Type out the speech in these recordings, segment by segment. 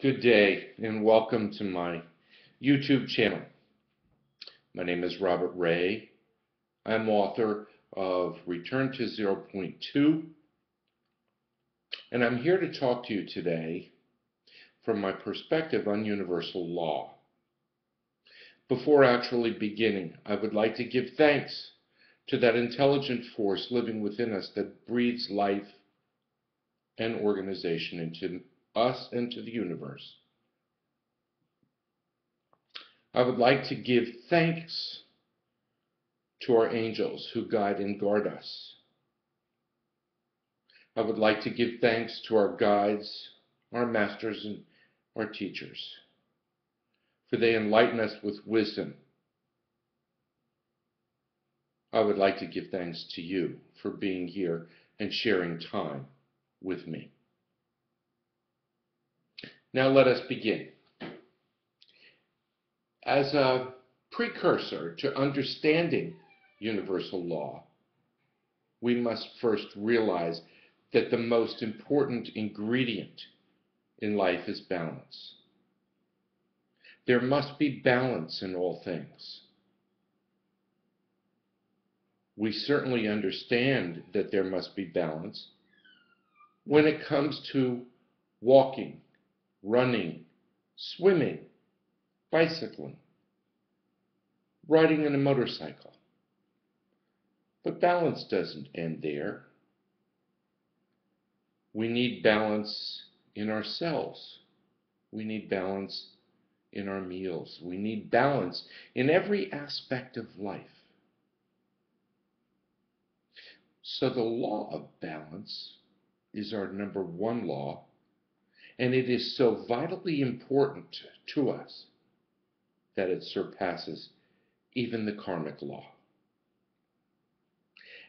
Good day and welcome to my YouTube channel. My name is Robert Ray. I'm author of Return to 0.2, and I'm here to talk to you today from my perspective on universal law. Before actually beginning, I would like to give thanks to that intelligent force living within us that breathes life and organization into us and to the universe. I would like to give thanks to our angels who guide and guard us. I would like to give thanks to our guides, our masters, and our teachers, for they enlighten us with wisdom. I would like to give thanks to you for being here and sharing time with me. Now let us begin. As a precursor to understanding universal law, we must first realize that the most important ingredient in life is balance. There must be balance in all things. We certainly understand that there must be balance when it comes to walking, running, swimming, bicycling, riding on a motorcycle. But balance doesn't end there. We need balance in ourselves. We need balance in our meals. We need balance in every aspect of life. So the law of balance is our number one law, and it is so vitally important to us that it surpasses even the karmic law.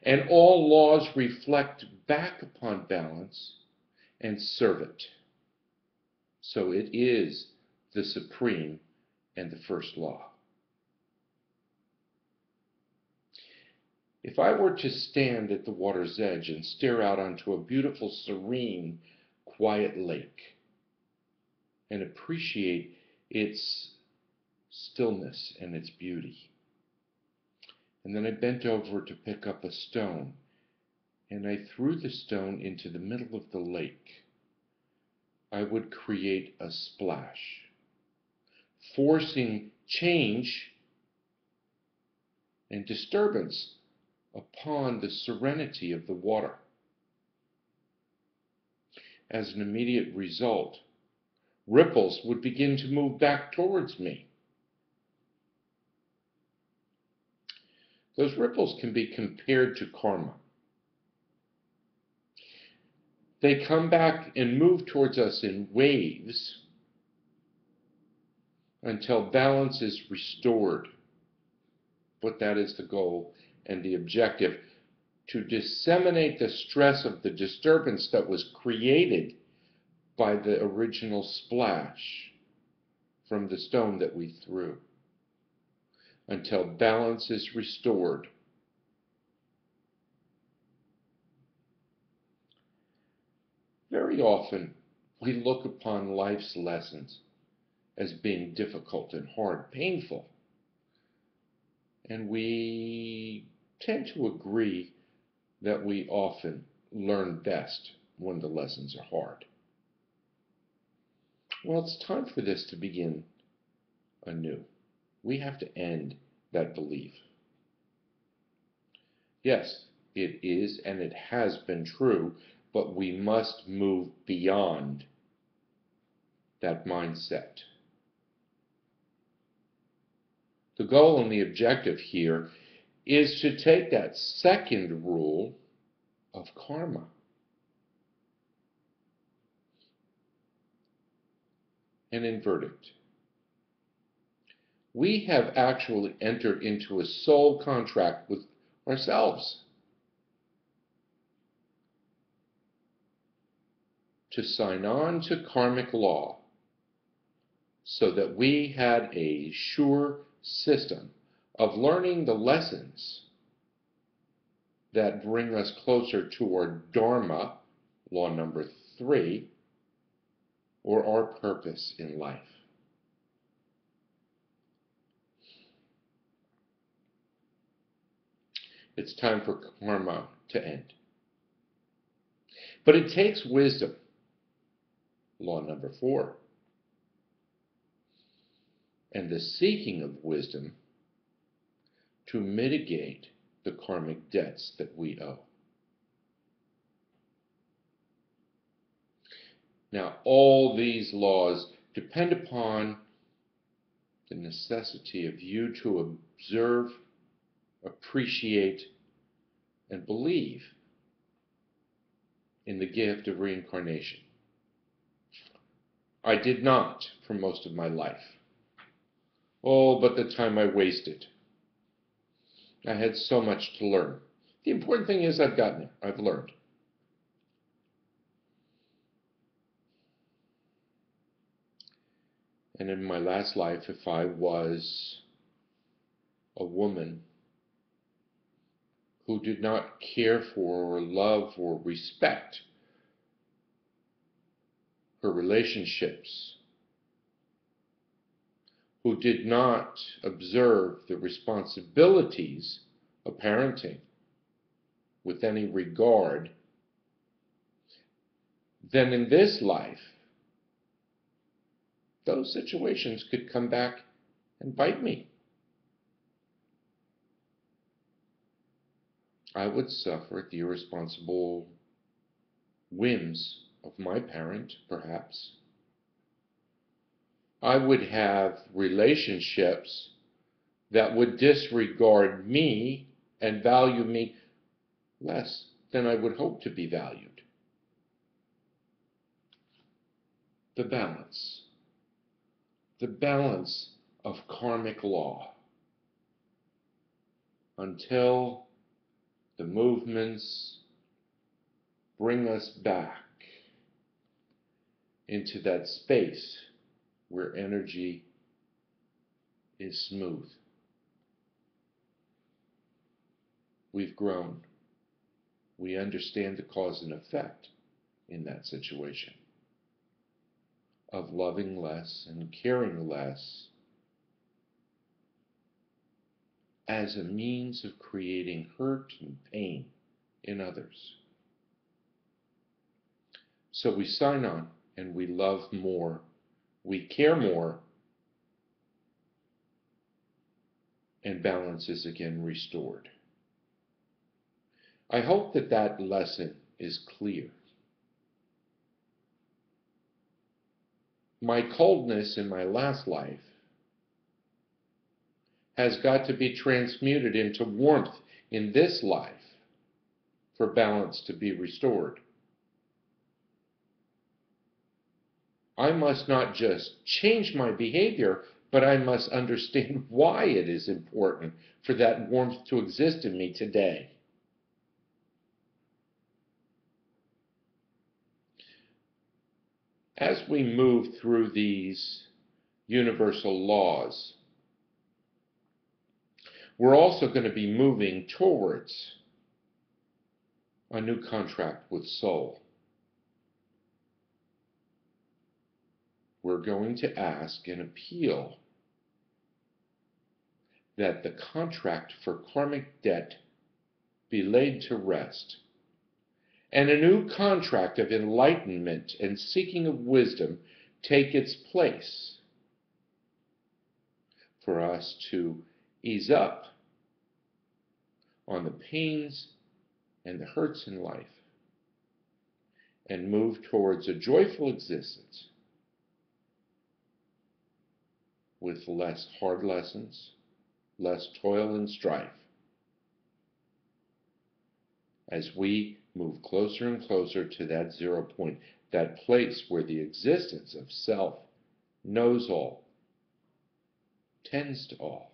And all laws reflect back upon balance and serve it. So it is the supreme and the first law. If I were to stand at the water's edge and stare out onto a beautiful, serene, quiet lake and appreciate its stillness and its beauty, and then I bent over to pick up a stone, and I threw the stone into the middle of the lake, I would create a splash, forcing change and disturbance upon the serenity of the water. As an immediate result, ripples would begin to move back towards me. Those ripples can be compared to karma. They come back and move towards us in waves until balance is restored. But that is the goal and the objective, to disseminate the stress of the disturbance that was created by the original splash from the stone that we threw, until balance is restored. Very often, we look upon life's lessons as being difficult and hard, painful. And we tend to agree that we often learn best when the lessons are hard. Well, it's time for this to begin anew. We have to end that belief. Yes, it is and it has been true, but we must move beyond that mindset. The goal and the objective here is to take that second rule of karma and invert it. We have actually entered into a soul contract with ourselves to sign on to karmic law so that we had a sure system of learning the lessons that bring us closer to our Dharma, law number 3, or our purpose in life. It's time for karma to end. But it takes wisdom. Law number 4. And the seeking of wisdom to mitigate the karmic debts that we owe. Now, all these laws depend upon the necessity of you to observe, appreciate, and believe in the gift of reincarnation. I did not for most of my life. Oh, but the time I wasted. I had so much to learn. The important thing is I've gotten it. I've learned. And in my last life, if I was a woman who did not care for or love or respect her relationships, who did not observe the responsibilities of parenting with any regard, then in this life, those situations could come back and bite me. I would suffer at the irresponsible whims of my parent, perhaps. I would have relationships that would disregard me and value me less than I would hope to be valued. The balance of karmic law, until the movements bring us back into that space where energy is smooth. We've grown. We understand the cause and effect in that situation of loving less and caring less as a means of creating hurt and pain in others. So we sign on and we love more, we care more, and balance is again restored. I hope that that lesson is clear. My coldness in my last life has got to be transmuted into warmth in this life for balance to be restored. I must not just change my behavior, but I must understand why it is important for that warmth to exist in me today. As we move through these universal laws, we're also going to be moving towards a new contract with soul. We're going to ask and appeal that the contract for karmic debt be laid to rest, and a new contract of enlightenment and seeking of wisdom take its place for us to ease up on the pains and the hurts in life and move towards a joyful existence with less hard lessons, less toil and strife, as we move closer and closer to that 0 point, that place where the existence of self knows all, tends to all,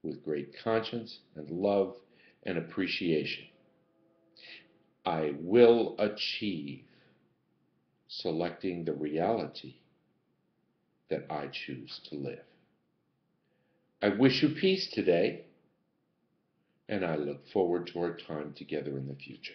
with great conscience and love and appreciation. I will achieve selecting the reality that I choose to live. I wish you peace today, and I look forward to our time together in the future.